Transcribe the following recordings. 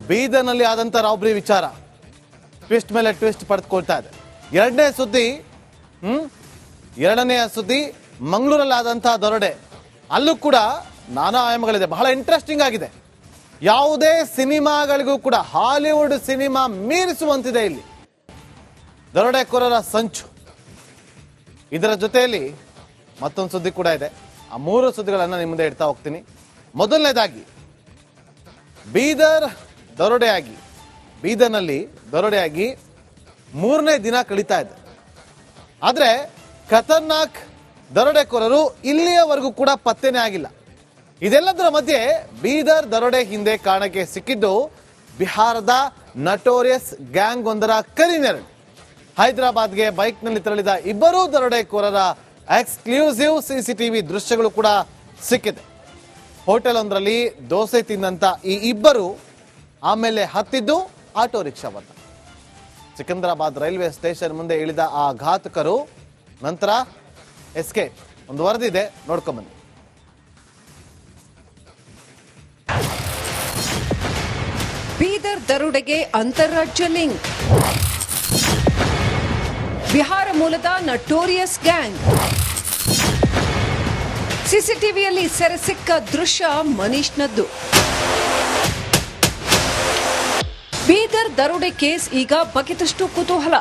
ಬೀದರ್ನಲ್ಲಿ ಆದಂಥ ರಾಬ್ರಿ ವಿಚಾರ ಟ್ವಿಸ್ಟ್ ಮೇಲೆ ಟ್ವಿಸ್ಟ್ ಪಡೆದುಕೊಳ್ತಾ ಇದೆ. ಎರಡನೆಯ ಸುದ್ದಿ ಮಂಗಳೂರಲ್ಲಿ ಆದಂತಹ ದರೋಡೆ. ಅಲ್ಲೂ ಕೂಡ ನಾನಾ ಆಯಾಮಗಳಿದೆ. ಬಹಳ ಇಂಟ್ರೆಸ್ಟಿಂಗ್ ಆಗಿದೆ. ಯಾವುದೇ ಸಿನಿಮಾಗಳಿಗೂ ಕೂಡ ಹಾಲಿವುಡ್ ಸಿನಿಮಾ ಮೀರಿಸುವಂತಿದೆ ಇಲ್ಲಿ ದರೋಡೆಕೋರರ ಸಂಚು. ಇದರ ಜೊತೆಯಲ್ಲಿ ಮತ್ತೊಂದು ಸುದ್ದಿ ಕೂಡ ಇದೆ. ಆ ಮೂರು ಸುದ್ದಿಗಳನ್ನು ನಿಮ್ಮ ಮುಂದೆ ಇಡ್ತಾ ಹೋಗ್ತೀನಿ. ಮೊದಲನೇದಾಗಿ ಬೀದರ್ನಲ್ಲಿ ದರೋಡೆಯಾಗಿ 3ನೇ ದಿನ ಕಳೀತಾ ಇದೆ. ಆದರೆ ಖತರ್ನಾಕ್ ದರೋಡೆಕೋರರು ಇಲ್ಲಿಯವರೆಗೂ ಕೂಡ ಪತ್ತೆನೇ ಆಗಿಲ್ಲ. ಇದೆಲ್ಲದರ ಮಧ್ಯೆ ಬೀದರ್ ದರೋಡೆ ಹಿಂದೆ ಕಾರಣಕ್ಕೆ ಸಿಕ್ಕಿದ್ದು ಬಿಹಾರದ ನಟೋರಿಯಸ್ ಗ್ಯಾಂಗ್ ಒಂದರ ಕರಿನೆರಳು. ಹೈದರಾಬಾದ್ಗೆ ಬೈಕ್ನಲ್ಲಿ ತೆರಳಿದ ಇಬ್ಬರೂ ದರೋಡೆಕೋರರ ಎಕ್ಸ್ಕ್ಲೂಸಿವ್ ಸಿಸಿಟಿವಿ ದೃಶ್ಯಗಳು ಕೂಡ ಸಿಕ್ಕಿದೆ. ಹೋಟೆಲ್ ಒಂದರಲ್ಲಿ ದೋಸೆ ತಿಂದಂತ ಈ ಇಬ್ಬರು ಆಮೇಲೆ ಹತ್ತಿದ್ದು ಆಟೋ ರಿಕ್ಷಾವನ್ನ. ಸಿಕಂದರಾಬಾದ್ ರೈಲ್ವೆ ಸ್ಟೇಷನ್ ಮುಂದೆ ಇಳಿದ ಆ ಘಾತಕರು ನಂತರ ಎಸ್ಕೇಪ್. ಒಂದು ವರದಿ ಇದೆ, ನೋಡ್ಕೊಂಬನ್ನಿ. ಬೀದರ್ ದರೋಡೆಗೆ ಅಂತಾರಾಜ್ಯ ಲಿಂಕ್. ಬಿಹಾರ ಮೂಲದ ನಟೋರಿಯಸ್ ಗ್ಯಾಂಗ್. ಸಿಸಿಟಿವಿಯಲ್ಲಿ ಸೆರೆ ಸಿಕ್ಕ ದೃಶ್ಯ ಮನೀಶ್ನದ್ದು. ಬೀದರ್ ದರೋಡೆ ಕೇಸ್ ಈಗ ಬಗೆದಷ್ಟು ಕುತೂಹಲ.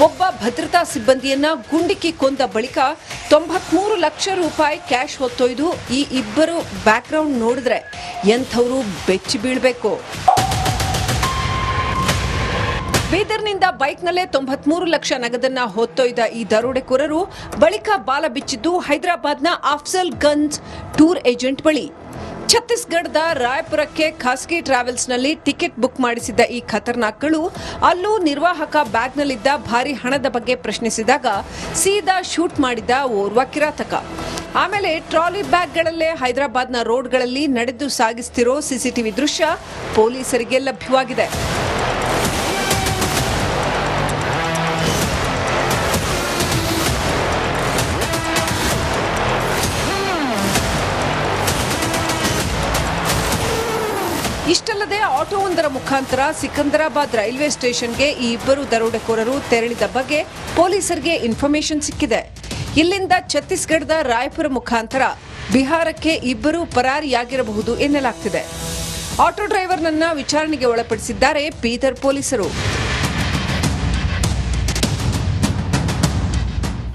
ಒಬ್ಬ ಭದ್ರತಾ ಸಿಬ್ಬಂದಿಯನ್ನ ಗುಂಡಿಕ್ಕಿ ಕೊಂದ ಬಳಿಕ 93 ಲಕ್ಷ ರೂಪಾಯಿ ಕ್ಯಾಶ್ ಹೊತ್ತೊಯ್ದು ಈ ಇಬ್ಬರು ಬ್ಯಾಕ್ಗ್ರೌಂಡ್ ನೋಡಿದ್ರೆ ಎಂಥವರು ಬೆಚ್ಚಿ ಬೀಳ್ಬೇಕು. ಬೀದರ್ನಿಂದ ಬೈಕ್ನಲ್ಲೇ 93 ಲಕ್ಷ ನಗದನ್ನ ಹೊತ್ತೊಯ್ದ ಈ ದರೋಡೆಕೋರರು ಬಳಿಕ ಬಾಲ ಬಿಚ್ಚಿದ್ದು ಹೈದರಾಬಾದ್ನ ಅಫ್ಜಲ್ ಗಂಜ್ ಟೂರ್ ಏಜೆಂಟ್ ಬಳಿ. ಛತ್ತೀಸ್ಗಢದ ರಾಯಪುರಕ್ಕೆ ಖಾಸಗಿ ಟ್ರಾವೆಲ್ಸ್ನಲ್ಲಿ ಟಿಕೆಟ್ ಬುಕ್ ಮಾಡಿಸಿದ್ದ ಈ ಖತರ್ನಾಕ್ಗಳು ಅಲ್ಲೂ ನಿರ್ವಾಹಕ ಬ್ಯಾಗ್ನಲ್ಲಿದ್ದ ಭಾರಿ ಹಣದ ಬಗ್ಗೆ ಪ್ರಶ್ನಿಸಿದಾಗ ಸೀದಾ ಶೂಟ್ ಮಾಡಿದ ಓರ್ವ ಕಿರಾತಕ. ಆಮೇಲೆ ಟ್ರಾಲಿ ಬ್ಯಾಗ್ಗಳಲ್ಲೇ ಹೈದರಾಬಾದ್ನ ರೋಡ್ಗಳಲ್ಲಿ ನಡೆದು ಸಾಗಿಸ್ತಿರೋ ಸಿಸಿಟಿವಿ ದೃಶ್ಯ ಪೊಲೀಸರಿಗೆ ಲಭ್ಯವಾಗಿದೆ. ಇಷ್ಟಲ್ಲದೆ ಆಟೋವೊಂದರ ಮುಖಾಂತರ ಸಿಕಂದರಾಬಾದ್ ರೈಲ್ವೆ ಸ್ಟೇಷನ್ಗೆ ಈ ಇಬ್ಬರು ದರೋಡೆಕೋರರು ತೆರಳಿದ ಬಗ್ಗೆ ಪೊಲೀಸರಿಗೆ ಇನ್ಫಾರ್ಮೇಶನ್ ಸಿಕ್ಕಿದೆ. ಇಲ್ಲಿಂದ ಛತ್ತೀಸ್ಗಢದ ರಾಯಪುರ ಮುಖಾಂತರ ಬಿಹಾರಕ್ಕೆ ಇಬ್ಬರು ಪರಾರಿಯಾಗಿರಬಹುದು ಎನ್ನಲಾಗ್ತಿದೆ. ಆಟೋ ಡ್ರೈವರ್ನನ್ನ ವಿಚಾರಣೆಗೆ ಒಳಪಡಿಸಿದ್ದಾರೆ ಬೀದರ್ ಪೊಲೀಸರು.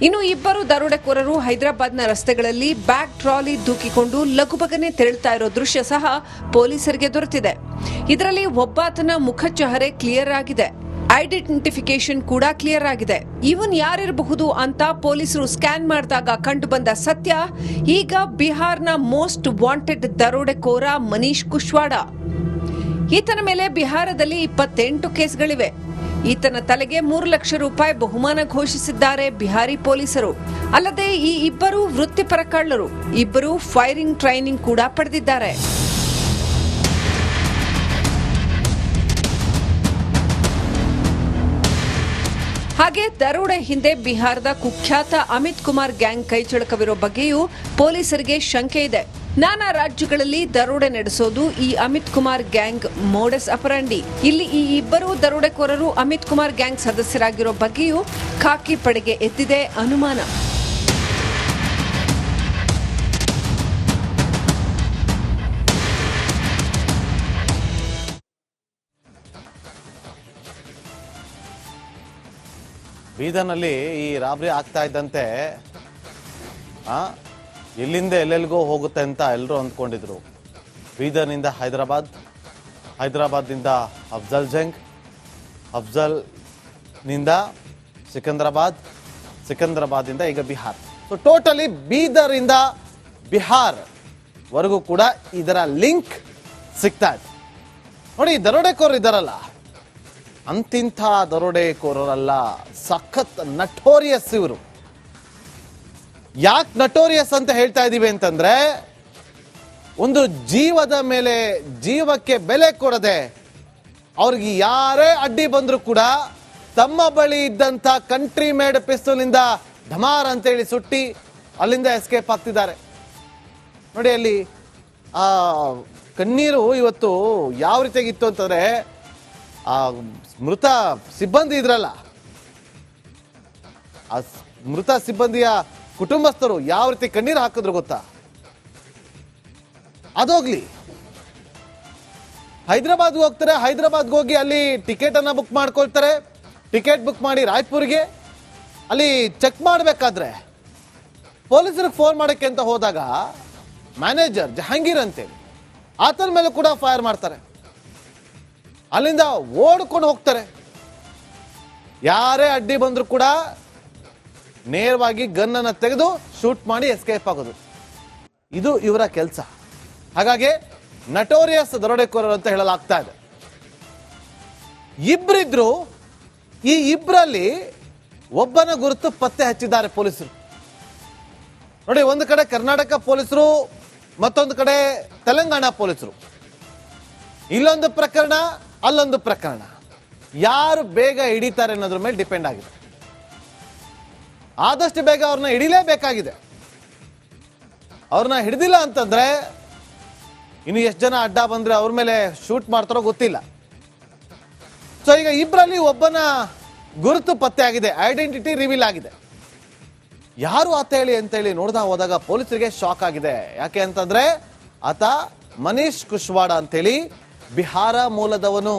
ಇನ್ನು ಇಬ್ಬರು ದರೋಡೆಕೋರರು ಹೈದರಾಬಾದ್ನ ರಸ್ತೆಗಳಲ್ಲಿ ಬ್ಯಾಗ್ ಟ್ರಾಲಿ ದೂಕಿಕೊಂಡು ಲಘುಬಗನೆ ತೆರಳುತ್ತಾ ಇರೋ ದೃಶ್ಯ ಸಹ ಪೊಲೀಸರಿಗೆ ದೊರೆತಿದೆ. ಇದರಲ್ಲಿ ಒಬ್ಬಾತನ ಮುಖಚಹರೆ ಕ್ಲಿಯರ್ ಆಗಿದೆ. ಐಡೆಂಟಿಫಿಕೇಶನ್ ಕೂಡ ಕ್ಲಿಯರ್ ಆಗಿದೆ. ಇವನ್ ಯಾರಿರಬಹುದು ಅಂತ ಪೊಲೀಸರು ಸ್ಕ್ಯಾನ್ ಮಾಡಿದಾಗ ಕಂಡು ಬಂದ ಸತ್ಯ ಈಗ ಬಿಹಾರ್ನ ಮೋಸ್ಟ್ ವಾಂಟೆಡ್ ದರೋಡೆಕೋರ ಮನೀಶ್ ಕುಶ್ವಾಡ. ಈತನ ಮೇಲೆ ಬಿಹಾರದಲ್ಲಿ 28 ಕೇಸ್ಗಳಿವೆ. ಈತನ ತಲೆಗೆ 3 ಲಕ್ಷ ರೂಪಾಯಿ ಬಹುಮಾನ ಘೋಷಿಸಿದ್ದಾರೆ ಬಿಹಾರಿ ಪೊಲೀಸರು. ಅಲ್ಲದೆ ಈ ಇಬ್ಬರು ವೃತ್ತಿಪರ ಕಳ್ಳರು. ಇಬ್ಬರು ಫೈರಿಂಗ್ ಟ್ರೈನಿಂಗ್ ಕೂಡ ಪಡೆದಿದ್ದಾರೆ. ಹಾಗೆ ದರೋಡೆ ಹಿಂದೆ ಬಿಹಾರದ ಕುಖ್ಯಾತ ಅಮಿತ್ ಕುಮಾರ್ ಗ್ಯಾಂಗ್ ಕೈಚಳಕವಿರೋ ಬಗ್ಗೆಯೂ ಪೊಲೀಸರಿಗೆ ಶಂಕೆ ಇದೆ. ನಾನಾ ರಾಜ್ಯಗಳಲ್ಲಿ ದರೋಡೆ ನಡೆಸೋದು ಈ ಅಮಿತ್ ಕುಮಾರ್ ಗ್ಯಾಂಗ್ ಮೋಡಸ್ ಅಪರಂಡಿ. ಇಲ್ಲಿ ಈ ಇಬ್ಬರು ದರೋಡೆಕೋರರು ಅಮಿತ್ ಕುಮಾರ್ ಗ್ಯಾಂಗ್ ಸದಸ್ಯರಾಗಿರೋ ಬಗ್ಗೆಯೂ ಖಾಕಿ ಪಡೆಗೆ ಎದ್ದಿದೆ ಅನುಮಾನ. ಬೀದರ್ನಲ್ಲಿ ಈ ರಾಬರಿ ಆಗ್ತಾ ಇದ್ದಂತೆ ಇಲ್ಲಿಂದ ಎಲ್ಲೆಲ್ಲಿಗೋ ಹೋಗುತ್ತೆ ಅಂತ ಎಲ್ಲರೂ ಅಂದ್ಕೊಂಡಿದ್ರು. ಬೀದರ್ನಿಂದ ಹೈದರಾಬಾದ್ನಿಂದ ಅಫ್ಜಲ್ನಿಂದ ಸಿಕಂದರಾಬಾದ್ನಿಂದ ಈಗ ಬಿಹಾರ್. ಸೊ ಟೋಟಲಿ ಬೀದರಿಂದ ಬಿಹಾರ್ ವರೆಗೂ ಕೂಡ ಇದರ ಲಿಂಕ್ ಸಿಗ್ತಾ ಇದೆ. ನೋಡಿ, ದರೋಡೆಕೋರರು ಇದ್ದಾರಲ್ಲ, ಅಂತಿಂಥ ದರೋಡೆಕೋರರಲ್ಲ, ಸಖತ್ ನಟೋರಿಯಸ್ ಇವರು. ಯಾಕೆ ನಟೋರಿಯಸ್ ಅಂತ ಹೇಳ್ತಾ ಇದ್ದೀವಿ ಅಂತಂದ್ರೆ, ಒಂದು ಜೀವದ ಮೇಲೆ ಜೀವಕ್ಕೆ ಬೆಲೆ ಕೊಡದೆ ಅವ್ರಿಗೆ ಯಾರೇ ಅಡ್ಡಿ ಬಂದರೂ ಕೂಡ ತಮ್ಮ ಬಳಿ ಇದ್ದಂಥ ಕಂಟ್ರಿ ಮೇಡ್ ಪಿಸ್ತೂಲಿಂದ ಢಮಾರ್ ಅಂತೇಳಿ ಸುಟ್ಟಿ ಅಲ್ಲಿಂದ ಎಸ್ಕೇಪ್ ಆಗ್ತಿದ್ದಾರೆ. ನೋಡಿ, ಅಲ್ಲಿ ಕಣ್ಣೀರು ಇವತ್ತು ಯಾವ ರೀತಿಯಾಗಿತ್ತು ಅಂತಂದ್ರೆ ಆ ಮೃತ ಸಿಬ್ಬಂದಿ ಇದ್ರಲ್ಲ, ಆ ಮೃತ ಸಿಬ್ಬಂದಿಯ ಕುಟುಂಬಸ್ಥರು ಯಾವ ರೀತಿ ಕಣ್ಣೀರು ಹಾಕಿದ್ರು ಗೊತ್ತಾ? ಅದೋಗ್ಲಿ, ಹೈದರಾಬಾದ್ಗೆ ಹೋಗ್ತಾರೆ, ಹೈದರಾಬಾದ್ಗೆ ಹೋಗಿ ಅಲ್ಲಿ ಟಿಕೆಟ್ ಅನ್ನ ಬುಕ್ ಮಾಡ್ಕೊಳ್ತಾರೆ. ಟಿಕೆಟ್ ಬುಕ್ ಮಾಡಿ ರಾಯ್ಪುರ್ಗೆ ಅಲ್ಲಿ ಚೆಕ್ ಮಾಡಬೇಕಾದ್ರೆ ಪೊಲೀಸರಿಗೆ ಫೋನ್ ಮಾಡಕ್ಕೆ ಅಂತ ಹೋದಾಗ ಮ್ಯಾನೇಜರ್ ಜಹಾಂಗೀರ್ ಅಂತೇಳಿ ಆತನ ಮೇಲೆ ಕೂಡ ಫೈರ್ ಮಾಡ್ತಾರೆ. ಅಲ್ಲಿಂದ ಓಡ್ಕೊಂಡು ಹೋಗ್ತಾರೆ. ಯಾರೇ ಅಡ್ಡಿ ಬಂದ್ರು ಕೂಡ ನೇರವಾಗಿ ಗನ್ನನ್ನು ತೆಗೆದು ಶೂಟ್ ಮಾಡಿ ಎಸ್ಕೇಪ್ ಆಗೋದು. ಇದು ಇವರ ಕೆಲಸ. ಹಾಗಾಗಿ ನಟೋರಿಯಸ್ ದರೋಡೆಕೋರರು ಅಂತ ಹೇಳಲಾಗ್ತಾ ಇದೆ. ಇಬ್ಬರಿದ್ರು. ಈ ಇಬ್ಬರಲ್ಲಿ ಒಬ್ಬನ ಗುರುತು ಪತ್ತೆ ಹಚ್ಚಿದ್ದಾರೆ ಪೊಲೀಸರು. ನೋಡಿ, ಒಂದು ಕಡೆ ಕರ್ನಾಟಕ ಪೊಲೀಸರು, ಮತ್ತೊಂದು ಕಡೆ ತೆಲಂಗಾಣ ಪೊಲೀಸರು. ಇಲ್ಲೊಂದು ಪ್ರಕರಣ, ಅಲ್ಲೊಂದು ಪ್ರಕರಣ. ಯಾರು ಬೇಗ ಹಿಡಿತಾರೆ ಅನ್ನೋದ್ರ ಮೇಲೆ ಡಿಪೆಂಡ್ ಆಗಿದೆ. ಆದಷ್ಟು ಬೇಗ ಅವ್ರನ್ನ ಹಿಡಿಲೇಬೇಕಾಗಿದೆ. ಅವ್ರನ್ನ ಹಿಡಿದಿಲ್ಲ ಅಂತಂದ್ರೆ ಇನ್ನು ಎಷ್ಟು ಜನ ಅಡ್ಡ ಬಂದ್ರೆ ಅವ್ರ ಮೇಲೆ ಶೂಟ್ ಮಾಡ್ತಾರೋ ಗೊತ್ತಿಲ್ಲ. ಸೊ ಈಗ ಇಬ್ಬರಲ್ಲಿ ಒಬ್ಬನ ಗುರುತು ಪತ್ತೆ ಆಗಿದೆ, ಐಡೆಂಟಿಟಿ ರಿವೀಲ್ ಆಗಿದೆ. ಯಾರು ಆತ ಹೇಳಿ ಅಂತೇಳಿ ನೋಡ್ದಾ ಹೋದಾಗ ಪೊಲೀಸರಿಗೆ ಶಾಕ್ ಆಗಿದೆ. ಯಾಕೆ ಅಂತಂದ್ರೆ ಆತ ಮನೀಶ್ ಕುಶ್ವಾಡ ಅಂತೇಳಿ ಬಿಹಾರ ಮೂಲದವನು.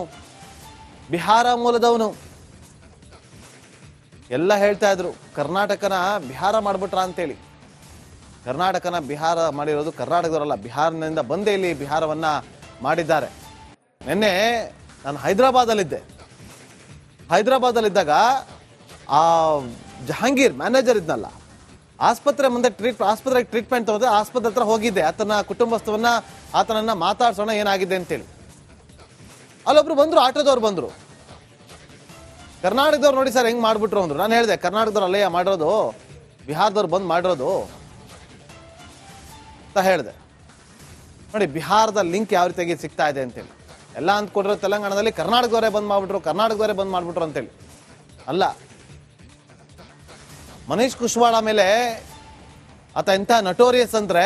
ಎಲ್ಲ ಹೇಳ್ತಾ ಇದ್ರು ಕರ್ನಾಟಕನ ಬಿಹಾರ ಮಾಡ್ಬಿಟ್ರ ಅಂತೇಳಿ. ಕರ್ನಾಟಕನ ಬಿಹಾರ ಮಾಡಿರೋದು ಕರ್ನಾಟಕದವರಲ್ಲ, ಬಿಹಾರದಿಂದ ಬಂದೇ ಇಲ್ಲಿ ಬಿಹಾರವನ್ನ ಮಾಡಿದ್ದಾರೆ. ನಿನ್ನೆ ನಾನು ಹೈದರಾಬಾದಲ್ಲಿದ್ದಾಗ ಆ ಜಹಾಂಗೀರ್ ಮ್ಯಾನೇಜರ್ ಇದ್ನಲ್ಲ, ಆಸ್ಪತ್ರೆಗೆ ಟ್ರೀಟ್ಮೆಂಟ್ ತಗೊಂಡ್ರೆ ಆಸ್ಪತ್ರೆ ಹತ್ರ ಹೋಗಿದ್ದೆ. ಆತನ ಕುಟುಂಬಸ್ಥವನ್ನ ಆತನನ್ನ ಮಾತಾಡ್ಸೋಣ ಏನಾಗಿದೆ ಅಂತೇಳಿ. ಅಲ್ಲೊಬ್ರು ಬಂದ್ರು, ಆಟೋದವ್ರು ಬಂದ್ರು. ಕರ್ನಾಟಕದವ್ರು ನೋಡಿ ಸರ್ ಹೆಂಗ್ ಮಾಡ್ಬಿಟ್ರು ಅಂದ್ರು. ನಾನು ಹೇಳಿದೆ ಕರ್ನಾಟಕದವ್ರು ಅಲ್ಲಯ್ಯ ಮಾಡಿರೋದು, ಬಿಹಾರದವ್ರು ಬಂದು ಮಾಡಿರೋದು ಅಂತ ಹೇಳಿದೆ. ನೋಡಿ ಬಿಹಾರದ ಲಿಂಕ್ ಯಾವ ರೀತಿಯಾಗಿ ಸಿಗ್ತಾ ಇದೆ ಅಂತೇಳಿ. ಎಲ್ಲ ಅಂದ್ಕೊಂಡ್ರು ತೆಲಂಗಾಣದಲ್ಲಿ ಕರ್ನಾಟಕದವರೇ ಬಂದ್ ಮಾಡ್ಬಿಟ್ರು ಅಂತೇಳಿ. ಅಲ್ಲ, ಮನೀಶ್ ಕುಶ್ವಾಡ ಮೇಲೆ ಆತ ಎಂಥ ನಟೋರಿಯಸ್ ಅಂದ್ರೆ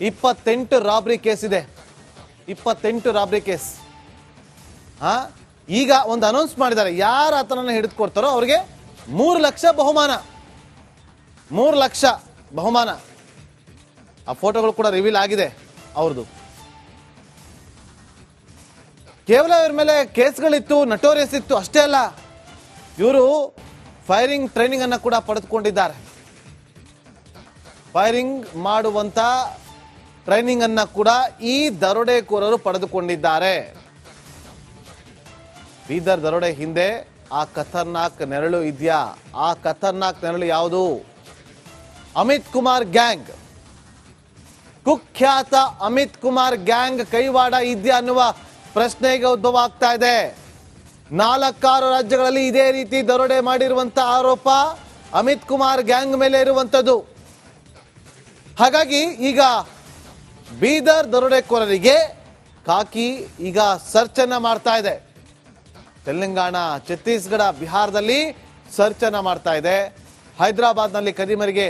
28 ರಾಬ್ರಿ ಕೇಸ್ ಇದೆ. 28 ರಾಬ್ರಿ ಕೇಸ್. ಈಗ ಒಂದು ಅನೌನ್ಸ್ ಮಾಡಿದ್ದಾರೆ, ಯಾರು ಆತನನ್ನ ಹಿಡಿದುಕೊಡ್ತಾರೋ ಅವ್ರಿಗೆ 3 ಲಕ್ಷ ಬಹುಮಾನ. 3 ಲಕ್ಷ ಬಹುಮಾನ. ಆ ಫೋಟೋಗಳು ಕೂಡ ರಿವೀಲ್ ಆಗಿದೆ ಅವ್ರದ್ದು. ಕೇವಲ ಇವ್ರ ಮೇಲೆ ಕೇಸ್ಗಳಿತ್ತು, ನಟೋರಿಯಸ್ ಇತ್ತು ಅಷ್ಟೇ ಅಲ್ಲ, ಇವರು ಫೈರಿಂಗ್ ಟ್ರೈನಿಂಗ್ ಅನ್ನ ಕೂಡ ಪಡೆದುಕೊಂಡಿದ್ದಾರೆ. ಫೈರಿಂಗ್ ಮಾಡುವಂತ ಟ್ರೈನಿಂಗ್ ಅನ್ನ ಕೂಡ ಈ ದರೋಡೆಕೋರರು ಪಡೆದುಕೊಂಡಿದ್ದಾರೆ. ಬೀದರ್ ದರೋಡೆ ಹಿಂದೆ ಆ ಖತರ್ನಾಕ್ ನೆರಳು ಇದೆಯಾ? ಆ ಖತರ್ನಾಕ್ ನೆರಳು ಯಾವುದು? ಅಮಿತ್ ಕುಮಾರ್ ಗ್ಯಾಂಗ್, ಕುಖ್ಯಾತ ಅಮಿತ್ ಕುಮಾರ್ ಗ್ಯಾಂಗ್ ಕೈವಾಡ ಇದೆಯಾ ಅನ್ನುವ ಪ್ರಶ್ನೆಗೆ ಉದ್ಭವ ಆಗ್ತಾ ಇದೆ. 4 ರಾಜ್ಯಗಳಲ್ಲಿ ಇದೇ ರೀತಿ ದರೋಡೆ ಮಾಡಿರುವಂತಹ ಆರೋಪ ಅಮಿತ್ ಕುಮಾರ್ ಗ್ಯಾಂಗ್ ಮೇಲೆ ಇರುವಂತದ್ದು. ಹಾಗಾಗಿ ಈಗ ಬೀದರ್ ದರೋಡೆಕೋರರಿಗೆ ಖಾಕಿ ಈಗ ಸರ್ಚ್ ಅನ್ನ ಮಾಡ್ತಾ ಇದೆ. ತೆಲಂಗಾಣ, ಛತ್ತೀಸ್ಗಢ, ಬಿಹಾರದಲ್ಲಿ ಸರ್ಚ್ ಅನ್ನ ಮಾಡ್ತಾ ಇದೆ. ಹೈದರಾಬಾದ್ನಲ್ಲಿ ಕದಿಮರಿಗೆ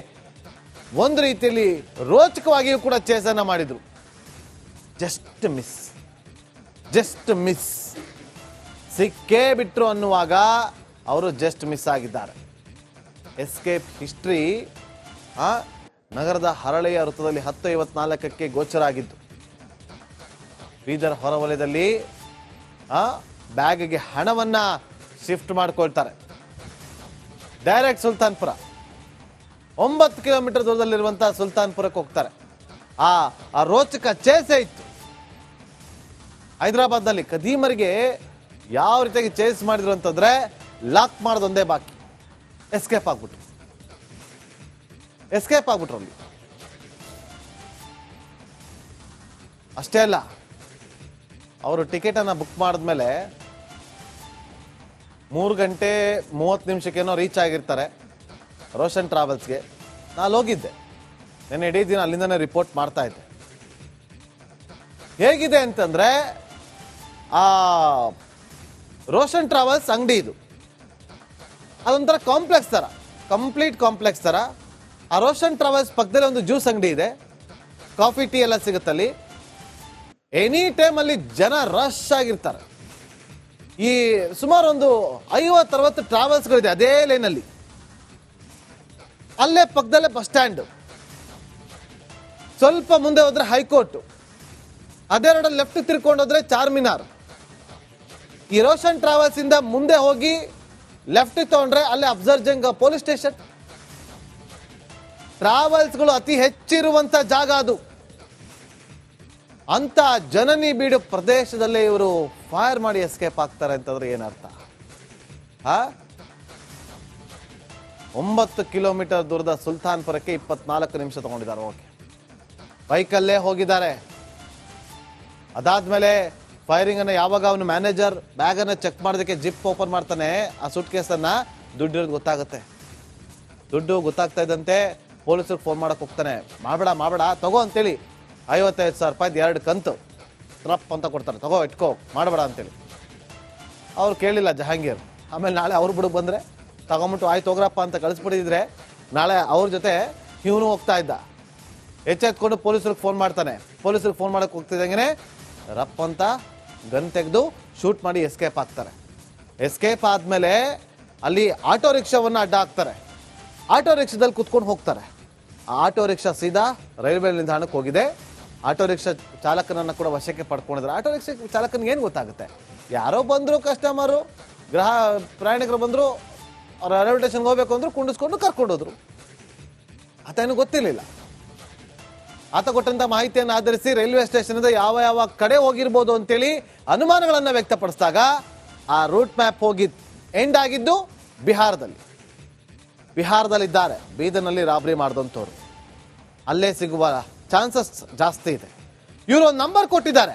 ಒಂದು ರೀತಿಯಲ್ಲಿ ರೋಚಕವಾಗಿಯೂ ಕೂಡ ಚೇಸ್ ಅನ್ನ ಮಾಡಿದ್ರು. ಜಸ್ಟ್ ಮಿಸ್ ಸಿಕ್ಕೇ ಬಿಟ್ರು ಅನ್ನುವಾಗ ಅವರು ಜಸ್ಟ್ ಮಿಸ್ ಆಗಿದ್ದಾರೆ. ಎಸ್ಕೇಪ್ ಹಿಸ್ಟ್ರಿ ನಗರದ ಹರಳೆಯ ವೃತ್ತದಲ್ಲಿ 10:54ಕ್ಕೆ ಗೋಚರ ಆಗಿದ್ದು. ಬೀದರ್ ಹೊರವಲಯದಲ್ಲಿ ಬ್ಯಾಗ್ಗೆ ಹಣವನ್ನ ಶಿಫ್ಟ್ ಮಾಡ್ಕೊಳ್ತಾರೆ. ಡೈರೆಕ್ಟ್ ಸುಲ್ತಾನ್ಪುರ, 9 ಕಿಲೋಮೀಟರ್ ದೂರದಲ್ಲಿರುವಂತಹ ಸುಲ್ತಾನ್ಪುರಕ್ಕೆ ಹೋಗ್ತಾರೆ. ಆ ರೋಚಕ ಚೇಸೇ ಇತ್ತು. ಹೈದರಾಬಾದ್ನಲ್ಲಿ ಕದೀಮರಿಗೆ ಯಾವ ರೀತಿಯಾಗಿ ಚೇಸ್ ಮಾಡಿದ್ರು ಅಂತಂದ್ರೆ ಲಾಕ್ ಮಾಡೋದೊಂದೇ ಬಾಕಿ. ಎಸ್ಕೇಪ್ ಆಗ್ಬಿಟ್ರು ಅಲ್ಲಿ. ಅಷ್ಟೇ ಅಲ್ಲ, ಅವರು ಟಿಕೆಟ್ ಅನ್ನ ಬುಕ್ ಮಾಡಿದ್ಮೇಲೆ 3 ಗಂಟೆ 30 ನಿಮಿಷಕ್ಕೇನೋ ರೀಚ್ ಆಗಿರ್ತಾರೆ ರೋಷನ್ ಟ್ರಾವೆಲ್ಸ್ಗೆ. ನಾನು ಹೋಗಿದ್ದೆ ನೆನ್ನೆ ಇಡೀ ದಿನ, ಅಲ್ಲಿಂದನೇ ರಿಪೋರ್ಟ್ ಮಾಡ್ತಾ ಇದ್ದೆ. ಹೇಗಿದೆ ಅಂತಂದ್ರೆ ಆ ರೋಷನ್ ಟ್ರಾವೆಲ್ಸ್ ಅಂಗಡಿ ಇದು, ಅದೊಂಥರ ಕಾಂಪ್ಲೆಕ್ಸ್ ತರ, ಕಂಪ್ಲೀಟ್ ಕಾಂಪ್ಲೆಕ್ಸ್ ತರ. ಆ ರೋಷನ್ ಟ್ರಾವೆಲ್ಸ್ ಪಕ್ಕದಲ್ಲಿ ಒಂದು ಜ್ಯೂಸ್ ಅಂಗಡಿ ಇದೆ, ಕಾಫಿ ಟೀ ಎಲ್ಲ ಸಿಗುತ್ತಲ್ಲಿ. ಎನಿ ಟೈಮ್ ಅಲ್ಲಿ ಜನ ರಶ್ ಆಗಿರ್ತಾರೆ. ಈ ಸುಮಾರು ಒಂದು 50-60 ಟ್ರಾವೆಲ್ಸ್ಗಳಿದೆ ಅದೇ ಲೈನಲ್ಲಿ. ಅಲ್ಲೇ ಪಕ್ಕದಲ್ಲೇ ಬಸ್ ಸ್ಟ್ಯಾಂಡ್, ಸ್ವಲ್ಪ ಮುಂದೆ ಹೋದ್ರೆ ಹೈಕೋರ್ಟ್, ಅದೇ ರೋಡಲ್ಲಿ ಲೆಫ್ಟ್ ತಿರ್ಕೊಂಡೋದ್ರೆ ಚಾರ್ಮಿನಾರ್. ಈ ರೋಷನ್ ಟ್ರಾವೆಲ್ಸ್ ಇಂದ ಮುಂದೆ ಹೋಗಿ ಲೆಫ್ಟ್ ತಗೊಂಡ್ರೆ ಅಲ್ಲೇ ಅಫ್ಜರ್ಜಂಗ್ ಪೊಲೀಸ್ ಸ್ಟೇಷನ್. ಟ್ರಾವೆಲ್ಸ್ಗಳು ಅತಿ ಹೆಚ್ಚಿರುವಂತ ಜಾಗ ಅದು. ಅಂತ ಜನನಿ ಬೀಡು ಪ್ರದೇಶದಲ್ಲೇ ಇವರು ಫೈರ್ ಮಾಡಿ ಎಸ್ಕೇಪ್ ಆಗ್ತಾರೆ ಅಂತಂದ್ರೆ ಏನರ್ಥ? 9 ಕಿಲೋಮೀಟರ್ ದೂರದ ಸುಲ್ತಾನ್ಪುರಕ್ಕೆ 24 ನಿಮಿಷ ತಗೊಂಡಿದ್ದಾರೆ. ಓಕೆ, ಬೈಕಲ್ಲೇ ಹೋಗಿದ್ದಾರೆ. ಅದಾದ್ಮೇಲೆ ಫೈರಿಂಗ್ ಅನ್ನ ಯಾವಾಗ ಅವನು ಮ್ಯಾನೇಜರ್ ಬ್ಯಾಗ್ ಅನ್ನ ಚೆಕ್ ಮಾಡೋದಕ್ಕೆ ಜಿಪ್ ಓಪನ್ ಮಾಡ್ತಾನೆ, ಆ ಸೂಟ್ ಕೇಸ್ ಅನ್ನ ದುಡ್ಡು ಗೊತ್ತಾಗುತ್ತೆ. ದುಡ್ಡು ಗೊತ್ತಾಗ್ತಾ ಇದ್ದಂತೆ ಪೊಲೀಸರಿಗೆ ಫೋನ್ ಮಾಡಕ್ ಹೋಗ್ತಾನೆ. ಮಾಡಬೇಡ ತಗೋ ಅಂತೇಳಿ 55,000 ರೂಪಾಯಿ 2 ಕಂತು ರಪ್ ಅಂತ ಕೊಡ್ತಾರೆ. ತಗೋ ಇಟ್ಕೋ, ಮಾಡಬೇಡ ಅಂತೇಳಿ. ಅವ್ರು ಕೇಳಿಲ್ಲ ಜಹಾಂಗೀರ್. ಆಮೇಲೆ ನಾಳೆ ಅವ್ರು ಬಿಡುಗ್ ಬಂದ್ರೆ ತಗೊಂಬಿಟ್ಟು ಆಯ್ತು ಹೋಗ್ರಪ್ಪ ಅಂತ ಕಳಿಸ್ಬಿಟ್ಟಿದ್ರೆ ನಾಳೆ ಅವ್ರ ಜೊತೆ ಇವನು ಹೋಗ್ತಾ ಇದ್ದ. ಎಚ್ಚೆತ್ಕೊಂಡು ಪೊಲೀಸರಿಗೆ ಫೋನ್ ಮಾಡ್ತಾನೆ. ಪೊಲೀಸರಿಗೆ ಫೋನ್ ಮಾಡಕ್ ಹೋಗ್ತಿದ್ದಂಗೆ ರಪ್ ಅಂತ ಗನ್ ತೆಗೆದು ಶೂಟ್ ಮಾಡಿ ಎಸ್ಕೇಪ್ ಆಗ್ತಾರೆ. ಎಸ್ಕೇಪ್ ಆದ್ಮೇಲೆ ಅಲ್ಲಿ ಆಟೋ ರಿಕ್ಷಾವನ್ನ ಅಡ್ಡ ಹಾಕ್ತಾರೆ. ಆಟೋ ರಿಕ್ಷಾದಲ್ಲಿ ಕುತ್ಕೊಂಡು ಹೋಗ್ತಾರೆ. ಆ ಆಟೋ ರಿಕ್ಷಾ ಸೀದಾ ರೈಲ್ವೆ ನಿಲ್ದಾಣಕ್ಕೆ ಹೋಗಿದೆ. ಆಟೋ ರಿಕ್ಷಾ ಚಾಲಕನನ್ನ ಕೂಡ ವಶಕ್ಕೆ ಪಡ್ಕೊಂಡಿದ್ದಾರೆ. ಆಟೋ ರಿಕ್ಷಾ ಚಾಲಕನಿಗೆ ಏನು ಗೊತ್ತಾಗುತ್ತೆ? ಯಾರೋ ಬಂದ್ರು, ಕಸ್ಟಮರು ಪ್ರಯಾಣಿಕರು ಬಂದ್ರು, ಅವ್ರ ರೈಲ್ವೆ ಸ್ಟೇಷನ್ಗೆ ಹೋಗ್ಬೇಕು ಅಂದ್ರು ಕುಂಡಿಸ್ಕೊಂಡು ಕರ್ಕೊಂಡೋದ್ರು. ಆತನಿಗೆ ಗೊತ್ತಿರಲಿಲ್ಲ. ಆತ ಕೊಟ್ಟಂತ ಮಾಹಿತಿಯನ್ನು ಆಧರಿಸಿ ರೈಲ್ವೆ ಸ್ಟೇಷನ್ ಯಾವ ಕಡೆ ಹೋಗಿರ್ಬೋದು ಅಂತೇಳಿ ಅನುಮಾನಗಳನ್ನ ವ್ಯಕ್ತಪಡಿಸಿದಾಗ ಆ ರೂಟ್ ಮ್ಯಾಪ್ ಹೋಗಿ ಎಂಡ್ ಆಗಿದ್ದು ಬಿಹಾರದಲ್ಲಿದ್ದಾರೆ. ಬೀದರ್ನಲ್ಲಿ ರಾಬರಿ ಮಾಡಿದಂಥವ್ರು ಅಲ್ಲೇ ಸಿಗುವ ಚಾನ್ಸಸ್ ಜಾಸ್ತಿ ಇದೆ. ಇವರು ಒಂದು ನಂಬರ್ ಕೊಟ್ಟಿದ್ದಾರೆ,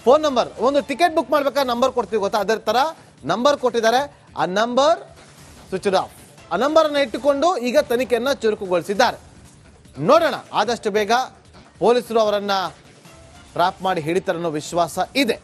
ಫೋನ್ ನಂಬರ್. ಒಂದು ಟಿಕೆಟ್ ಬುಕ್ ಮಾಡ್ಬೇಕಾದ್ರೆ ನಂಬರ್ ಕೊಡ್ತೀವಿ ಗೊತ್ತಾ, ಅದೇ ತರ ನಂಬರ್ ಕೊಟ್ಟಿದ್ದಾರೆ. ಆ ನಂಬರ್ ಸ್ವಿಚ್ ಆಫ್. ಆ ನಂಬರ್ ಅನ್ನು ಇಟ್ಟುಕೊಂಡು ಈಗ ತನಿಖೆಯನ್ನ ಚುರುಕುಗೊಳಿಸಿದ್ದಾರೆ. ನೋಡೋಣ, ಆದಷ್ಟು ಬೇಗ ಪೊಲೀಸರು ಅವರನ್ನ ಟ್ರ್ಯಾಪ್ ಮಾಡಿ ಹಿಡಿತಾರೆ ಅನ್ನೋ ವಿಶ್ವಾಸ ಇದೆ.